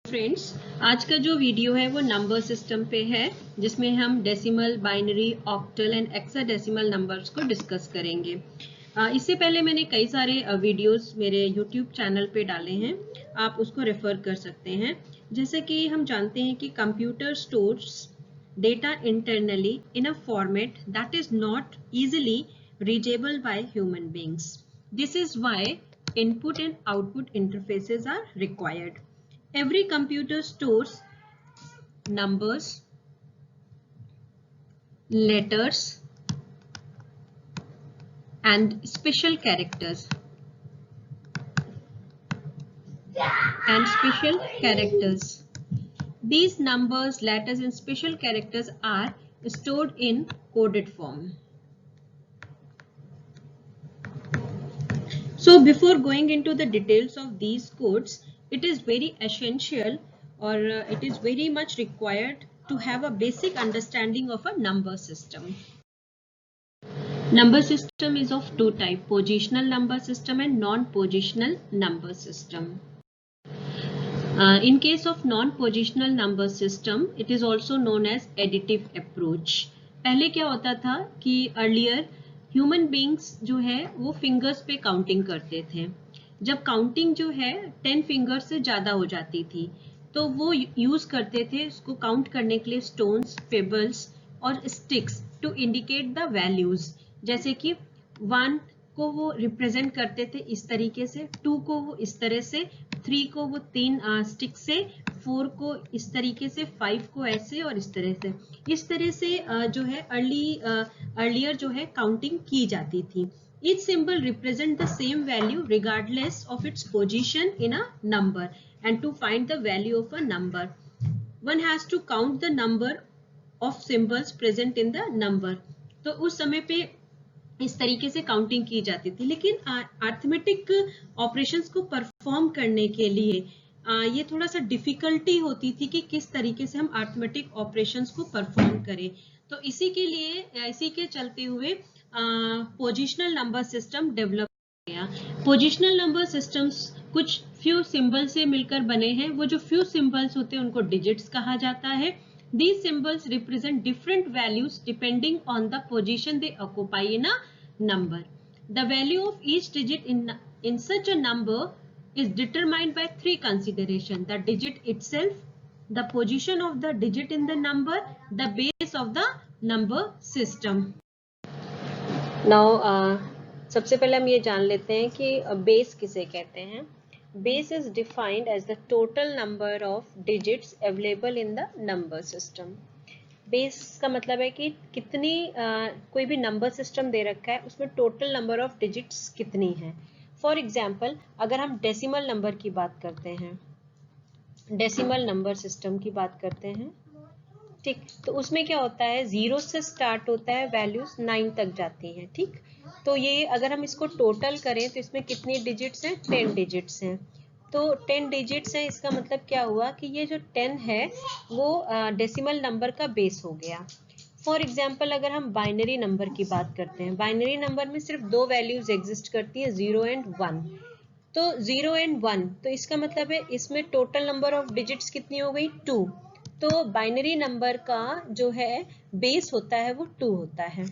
Friends, आज का जो वीडियो है वो नंबर सिस्टम पे है, जिसमें हम decimal, binary, octal and hexadecimal numbers को डिस्कस करेंगे। इससे पहले मैंने कई सारे वीडियोस मेरे यूट्यूब चैनल पे डाले हैं, आप उसको रेफर कर सकते हैं। जैसे कि हम जानते हैं कि computer stores data internally in a format that is not easily reachable by human beings. This is why input and output interfaces are required. Every computer stores numbers, letters and special characters These numbers, letters and special characters are stored in coded form. So before going into the details of these codes, it is very essential or it is very much required to have a basic understanding of a number system. Number system is of two types, positional number system and non-positional number system. In case of non-positional number system, it is also known as additive approach. पहले क्या होता था कि earlier human beings जो है वो fingers पे counting करते थे। जब काउंटिंग जो है 10 फिंगर से ज्यादा हो जाती थी तो वो यूज करते थे उसको काउंट करने के लिए स्टोन्स, पेबल्स और sticks to indicate the values. जैसे कि 1 को वो रिप्रेजेंट करते थे इस तरीके से, 2 को वो इस तरह से, 3 को वो 3 स्टिक से, 4 को इस तरीके से, 5 को ऐसे और इस तरह से जो है अर्लियर जो है काउंटिंग की जाती थी। Each symbol represent the same value regardless of its position in a number, and to find the value of a number one has to count the number of symbols present in the number. तो उस समय पे इस तरीके से counting की जाती थी, लेकिन अर्थमेटिक ऑपरेशंस को परफॉर्म करने के लिए ये थोड़ा सा डिफिकल्टी होती थी कि किस तरीके से हम अर्थमेटिक ऑपरेशंस को परफॉर्म करें। तो इसी के चलते हुए पोजिशनल नंबर सिस्टम डेवलप किया। पोजिशनल नंबर सिस्टम्स कुछ फ्यू सिंबल से मिलकर बने हैं। वो जो फ्यू सिंबल्स होते हैं उनको डिजिट्स कहा जाता है। These symbols represent different values depending on the position they occupy in a number. The value of each digit in such a number is determined by three considerations: the digit itself, the position of the digit in the number, the base of the number system. Now, सबसे पहले हम ये जान लेते हैं कि base किसे कहते हैं। Base is defined as the total number of digits available in the number system. Base का मतलब है कि कितनी कोई भी नंबर सिस्टम दे रखा है उसमें टोटल नंबर ऑफ डिजिट्स कितनी है। फॉर एग्जाम्पल, अगर हम डेसिमल नंबर की बात करते हैं, डेसिमल नंबर सिस्टम की बात करते हैं, ठीक, तो उसमें क्या होता है, 0 से स्टार्ट होता है, वैल्यूज 9 तक जाती हैं। ठीक, तो ये अगर हम इसको टोटल करें तो इसमें कितनी डिजिट्स हैं, 10 डिजिट्स हैं। तो 10 डिजिट्स हैं, इसका मतलब क्या हुआ कि ये जो 10 है वो डेसिमल नंबर का बेस हो गया। फॉर एग्जाम्पल, अगर हम बाइनरी नंबर की बात करते हैं, बाइनरी नंबर में सिर्फ दो वैल्यूज एग्जिस्ट करती है, 0 एंड 1। तो 0 एंड 1, तो इसका मतलब है इसमें टोटल नंबर ऑफ डिजिट्स कितनी हो गई, 2। तो बाइनरी नंबर का जो है बेस होता है वो 2 होता है।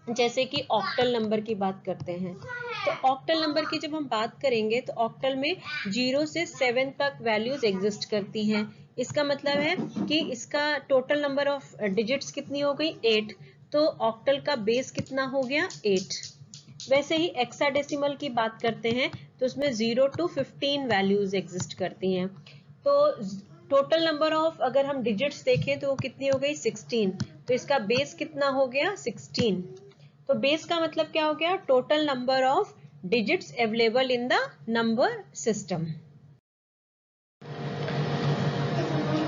जैसे कि ऑक्टल नंबर की बात करते हैं, तो ऑक्टल नंबर की जब हम बात करेंगे तो ऑक्टल में 0 से 7 तक वैल्यूज एग्जिस्ट करती हैं। इसका मतलब है कि इसका टोटल नंबर ऑफ डिजिट्स कितनी हो गई, 8। तो ऑक्टल का बेस कितना हो गया, 8। वैसे ही हेक्साडेसिमल की बात करते हैं तो उसमें 0 to 15 वैल्यूज एग्जिस्ट करती हैं। तो टोटल नंबर ऑफ अगर हम डिजिट्स देखें तो वो कितनी हो गई, 16। तो इसका बेस कितना हो गया, 16। तो बेस का मतलब क्या हो गया, total number of digits available in the number system.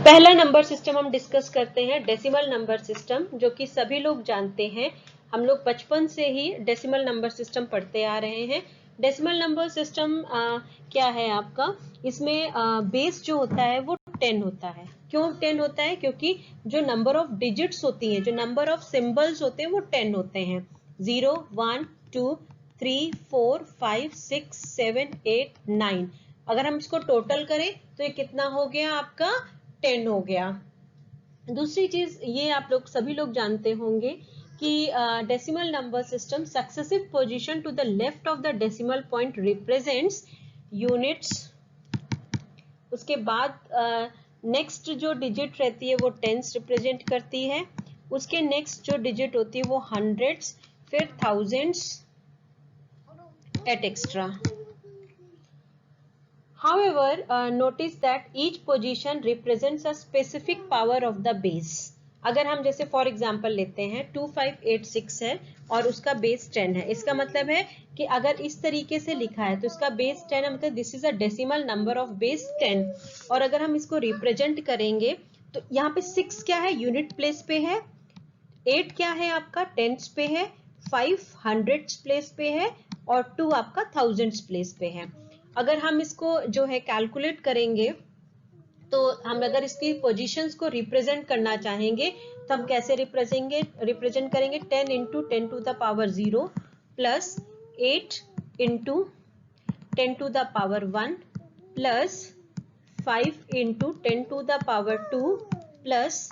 पहला नंबर सिस्टम हम डिस्कस करते हैं डेसिमल नंबर सिस्टम, जो कि सभी लोग जानते हैं। हम लोग बचपन से ही डेसिमल नंबर सिस्टम पढ़ते आ रहे हैं। डेसिमल नंबर सिस्टम क्या है आपका, इसमें बेस जो होता है वो 10 होता है। क्यों 10 होता है, क्योंकि जो नंबर ऑफ डिजिट्स होती हैं, जो नंबर ऑफ सिंबल्स होते हैं वो 10 होते हैं। 0, 1, 2, 3, 4, 5, 6, 7, 8, 9 अगर हम इसको टोटल करें तो ये कितना हो गया आपका 10 हो गया। दूसरी चीज ये आप लोग सभी लोग जानते होंगे कि decimal number system successive position to the left of the decimal point represents units. उसके बाद नेक्स्ट जो डिजिट रहती है वो टेंस रिप्रेजेंट करती है, उसके नेक्स्ट जो डिजिट होती है वो हंड्रेड्स, फिर thousands et cetera. However, notice that each position represents a specific power of the base. अगर हम जैसे फॉर एग्जाम्पल लेते हैं 2586 है और उसका बेस 10 है, इसका मतलब है कि अगर इस तरीके से लिखा है तो इसका बेस 10 है, मतलब this is a decimal number of base 10। और अगर हम इसको रिप्रेजेंट करेंगे तो यहाँ पे 6 क्या है, यूनिट प्लेस पे है, 8 क्या है आपका टेंस पे है, 5 हंड्रेड्स प्लेस पे है और 2 आपका थाउजेंड्स प्लेस पे है। अगर हम इसको जो है कैलकुलेट करेंगे तो हम अगर इसकी पोजीशंस को रिप्रेजेंट करना चाहेंगे तो हम कैसे रिप्रेजेंट करेंगे 10 into 10 to the power 0 plus 8 into 10 to the power 1 plus 5 into 10 to the power 2 plus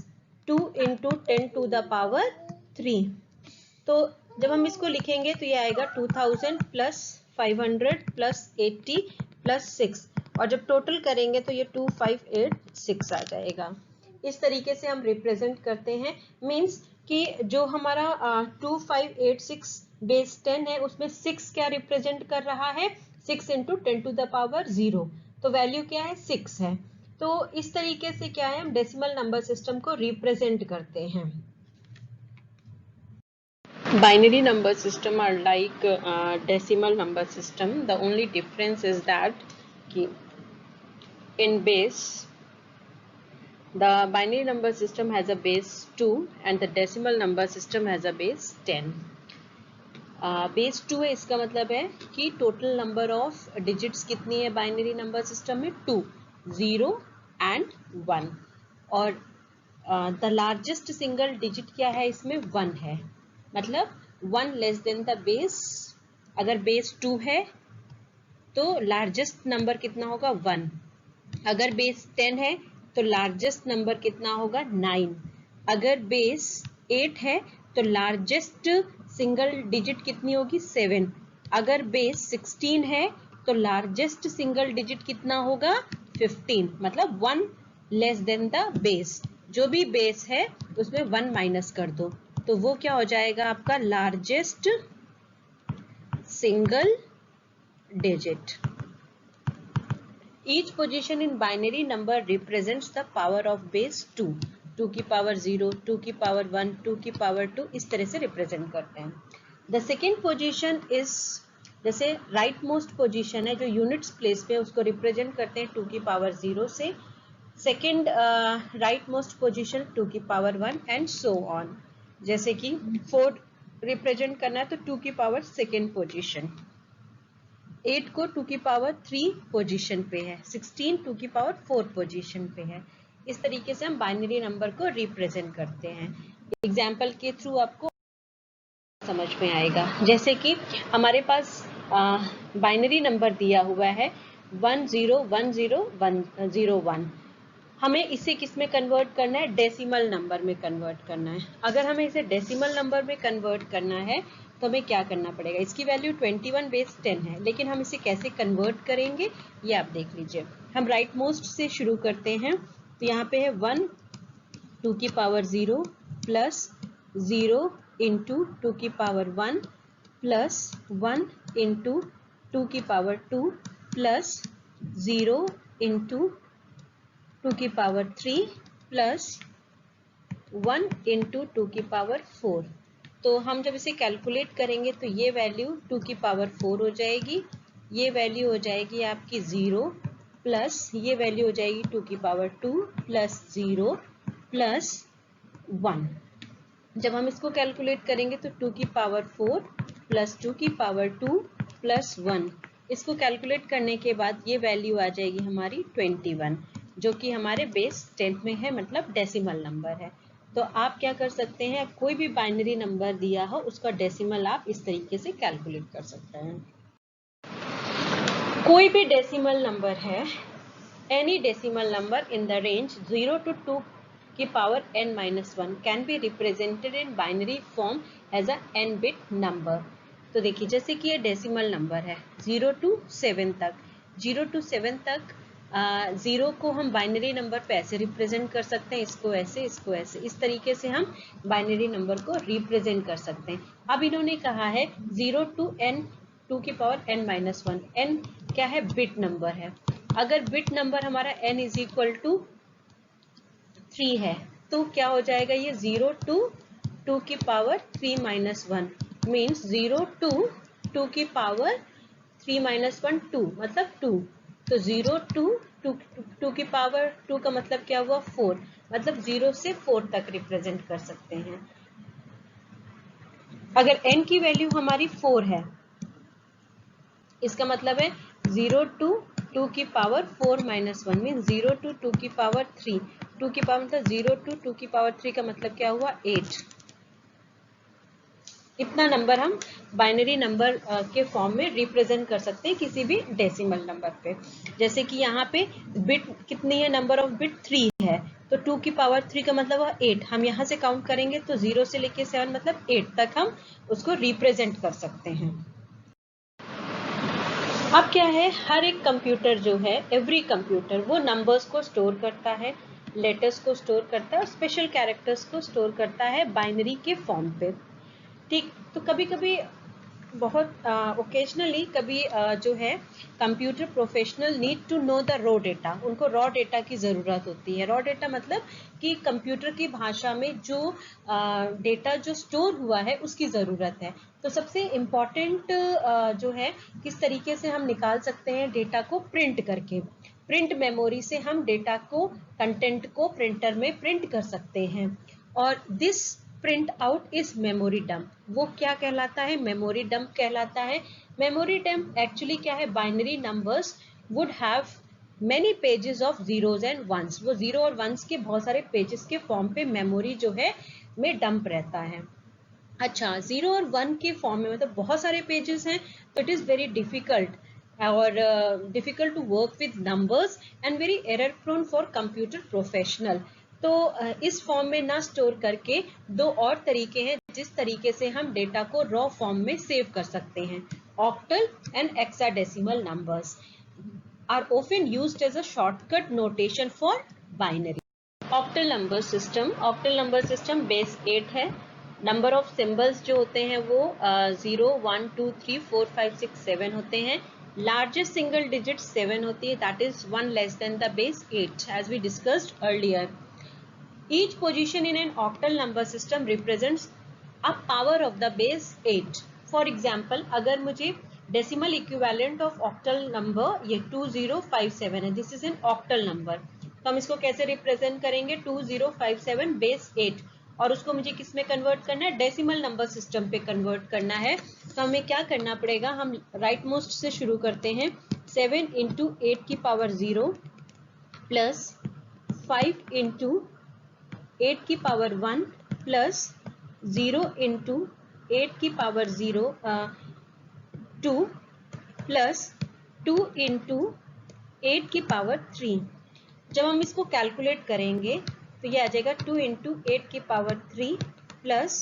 2 into 10 to the power 3। तो जब हम इसको लिखेंगे तो ये आएगा 2000 प्लस 500 प्लस 80 प्लस 6 और जब टोटल करेंगे तो ये 2586 आ जाएगा। इस तरीके से हम रिप्रेजेंट करते हैं, मींस कि जो हमारा 2586 बेस 10 है उसमें 6 क्या रिप्रेजेंट कर रहा है, 6 इंटू 10 टू द पावर 0, तो वैल्यू क्या है 6 है। तो इस तरीके से क्या है हम डेसिमल नंबर सिस्टम को रिप्रेजेंट करते हैं। Binary number system are like decimal number system. The only difference is that in base the binary number system has a base 2 and the decimal number system has a base 10. Base 2 है, इसका मतलब है कि total number of digits कितनी है binary number system में 2, 0 and 1 और the largest single digit क्या है इसमें 1 है, मतलब 1 लेस देन द बेस। अगर बेस 2 है तो लार्जेस्ट नंबर कितना होगा 1, अगर बेस 10 है तो लार्जेस्ट नंबर कितना होगा 9, अगर बेस 8 है तो लार्जेस्ट सिंगल डिजिट कितनी होगी 7, अगर बेस 16 है तो लार्जेस्ट सिंगल डिजिट कितना होगा 15, मतलब 1 लेस देन द बेस। जो भी बेस है उसमें 1 माइनस कर दो तो वो क्या हो जाएगा आपका largest single digit. Each position in binary number represents the power of base 2, 2 की पावर 0, 2 की पावर 1, 2 की पावर 2, इस तरह से रिप्रेजेंट करते हैं। द सेकेंड पोजीशन इज, जैसे राइट मोस्ट पोजीशन है जो यूनिट्स प्लेस पे उसको रिप्रेजेंट करते हैं 2 की पावर 0 से, सेकेंड राइट मोस्ट पोजीशन 2 की पावर 1 एंड सो ऑन। जैसे कि 4 रिप्रेजेंट करना है तो 2 की पावर सेकेंड पोजीशन, 8 को 2 की पावर 3 पोजीशन पे है, 16 2 की पावर 4 पोजीशन पे है। इस तरीके से हम बाइनरी नंबर को रिप्रेजेंट करते हैं। एग्जाम्पल के थ्रू आपको समझ में आएगा। जैसे कि हमारे पास बाइनरी नंबर दिया हुआ है 10100101, हमें इसे किस में कन्वर्ट करना है, डेसिमल नंबर में कन्वर्ट करना है। अगर हमें इसे डेसिमल नंबर में कन्वर्ट करना है तो हमें क्या करना पड़ेगा, इसकी वैल्यू 21 बेस 10 है, लेकिन हम इसे कैसे कन्वर्ट करेंगे ये आप देख लीजिए। हम राइट मोस्ट से शुरू करते हैं, तो यहाँ पे है 1 2 की पावर 0 प्लस 0 इंटू 2 की पावर 1 प्लस 1 इंटू 2 की पावर 2 प्लस 0 इंटू 2 की पावर 3 प्लस 1 इंटू 2 की पावर 4। तो हम जब इसे कैलकुलेट करेंगे तो ये वैल्यू 2 की पावर 4 हो जाएगी, ये वैल्यू हो जाएगी आपकी 0 प्लस ये वैल्यू हो जाएगी 2 की पावर 2 प्लस 0 प्लस 1। जब हम इसको कैलकुलेट करेंगे तो 2 की पावर 4 प्लस 2 की पावर 2 प्लस 1, इसको कैलकुलेट करने के बाद ये वैल्यू आ जाएगी हमारी 21, जो कि हमारे बेस 10 में है, मतलब डेसिमल नंबर है। तो आप क्या कर सकते हैं, कोई भी बाइनरी नंबर दिया हो उसका डेसिमल आप इस तरीके से कैलकुलेट कर सकते हैं। कोई भी डेसिमल नंबर है, any decimal number in the range 0 to 2 की power n-1 can be represented in binary form as a n bit number। तो देखिए जैसे कि ये डेसिमल नंबर है 0 to 7 तक, 0 to 7 तक 0 को हम बाइनरी नंबर पे ऐसे रिप्रेजेंट कर सकते हैं, इसको ऐसे, इसको ऐसे, इस तरीके से हम बाइनरी नंबर को रिप्रेजेंट कर सकते हैं। अब इन्होंने कहा है 0 to n 2 की पावर n-1, n क्या है, बिट नंबर है। अगर बिट नंबर हमारा n इज इक्वल टू 3 है तो क्या हो जाएगा, ये 0 to 2 की पावर 3-1 मीन्स 0 to 2 की पावर 3-1 2 मतलब 2। तो 0 to 2 की पावर 2 का मतलब क्या हुआ, 4, मतलब 0 से 4 तक रिप्रेजेंट कर सकते हैं। अगर n की वैल्यू हमारी 4 है, इसका मतलब है 0 to 2 की पावर 4-1 मीन 0 to 2 की पावर 3, 2 की पावर मतलब 0 to 2 की पावर 3 का मतलब क्या हुआ, 8। इतना नंबर हम बाइनरी नंबर के फॉर्म में रिप्रेजेंट कर सकते हैं किसी भी डेसिमल नंबर पे। जैसे कि यहाँ पे बिट कितनी है, नंबर ऑफ बिट 3 है, तो 2 की पावर 3 का मतलब हुआ 8। हम यहाँ से काउंट करेंगे तो 0 से लेके 7 मतलब 8 तक हम उसको रिप्रेजेंट कर सकते हैं। अब क्या है, हर एक कंप्यूटर जो है, एवरी कंप्यूटर वो नंबर्स को स्टोर करता है, लेटर्स को स्टोर करता है और स्पेशल कैरेक्टर्स को स्टोर करता है बाइनरी के फॉर्म पे। ठीक, तो कभी कभी बहुत ओकेजनली कभी जो है computer professional need to know the raw data, उनको रॉ डेटा की ज़रूरत होती है। रॉ डेटा मतलब कि कंप्यूटर की भाषा में जो डेटा जो स्टोर हुआ है उसकी ज़रूरत है। तो सबसे इम्पॉर्टेंट जो है किस तरीके से हम निकाल सकते हैं डेटा को, प्रिंट करके। प्रिंट मेमोरी से हम डेटा को, कंटेंट को प्रिंटर में प्रिंट कर सकते हैं और this print out is memory dump. वो क्या कहलाता है, मेमोरी डंप कहलाता है। मेमोरी डंप एक्चुअली क्या है, binary numbers would have many pages of zeros and ones, वो जीरो और वंस के बहुत सारे पेजेस के फॉर्म पे मेमोरी जो है में डंप रहता है। अच्छा, जीरो और वन के फॉर्म में मतलब बहुत सारे पेजेस हैं, तो इट इज वेरी डिफिकल्ट और difficult to work with numbers and very error prone for computer professional. तो इस फॉर्म में ना स्टोर करके दो और तरीके हैं जिस तरीके से हम डेटा को रॉ फॉर्म में सेव कर सकते हैं। Octal and hexadecimal numbers are often used as a shortcut notation for binary. Octal number system base 8 है। नंबर ऑफ सिंबल्स जो होते हैं वो 0 1 2 3 4 5 6 7 होते हैं। लार्जेस्ट सिंगल डिजिट 7 होती है, that is 1 less than the base 8 as we discussed earlier. Each position in an octal number system represents a power of the base 8. For example, अगर मुझे decimal equivalent of octal number ये 2057 है, this is an octal number, तो हम इसको कैसे represent करेंगे, 2057 base 8, और उसको मुझे किस में कन्वर्ट करना है, डेसिमल नंबर सिस्टम पे कन्वर्ट करना है। तो हमें क्या करना पड़ेगा, हम राइट मोस्ट से शुरू करते हैं। 7 into 8 की पावर 0 प्लस 5 into 8 की पावर 1 प्लस 0 इंटू 8 की पावर 0 2 प्लस 2 इंटू 8 की पावर 3। जब हम इसको कैलकुलेट करेंगे तो ये आ जाएगा 2 इंटू 8 की power 3 plus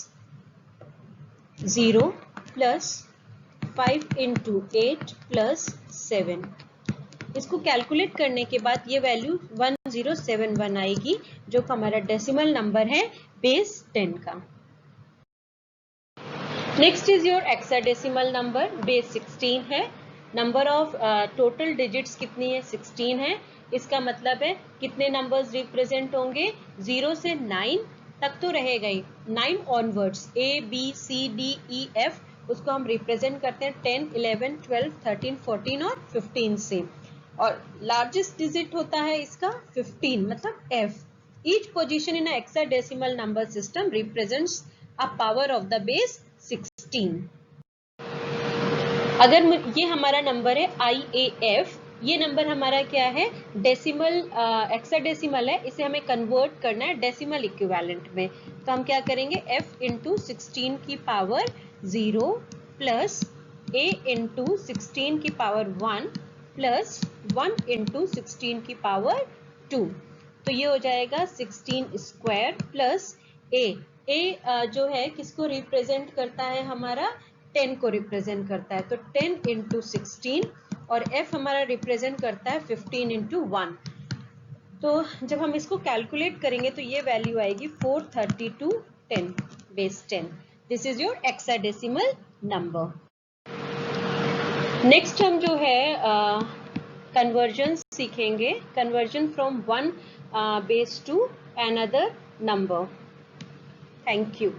0 plus 5 into 8 plus 7। इसको कैलकुलेट करने के बाद ये वैल्यू 1071 आएगी, जो हमारा डेसिमल नंबर है बेस 10 का। Next is your hexadecimal number, base 16 है। नंबर ऑफ टोटल डिजिट्स कितनी है, 16 है। इसका मतलब है कितने नंबर्स रिप्रेजेंट होंगे, 0 से 9 तक तो रहेगा ही, 9 onwards A B C D E F उसको हम रिप्रेजेंट करते हैं 10 11 12 13 14 और 15 से, और लार्जेस्ट डिजिट होता है इसका 15 मतलब F। Each position in hexadecimal number system represents a power of the base 16। अगर ये हमारा नंबर है IAF, ये नंबर हमारा क्या है, डेसिमल हेक्साडेसिमल है, इसे हमें कन्वर्ट करना है डेसिमल इक्विवेलेंट में। तो हम क्या करेंगे, F इंटू 16 की पावर 0 प्लस A इंटू 16 की पावर 1 प्लस 1 इंटू 16 की पावर 2, तो ये हो जाएगा 16 स्क्वायर प्लस ए जो है किसको रिप्रेजेंट करता है, हमारा 10 को रिप्रेजेंट करता है, तो 10 इंटू 16, और f हमारा रिप्रेजेंट करता है 15 इंटू 1। तो जब हम इसको कैलकुलेट करेंगे तो ये वैल्यू आएगी 432 10 base 10। This is your hexadecimal number. Next हम जो है कन्वर्जन सीखेंगे, conversion from one base to another number. Thank you.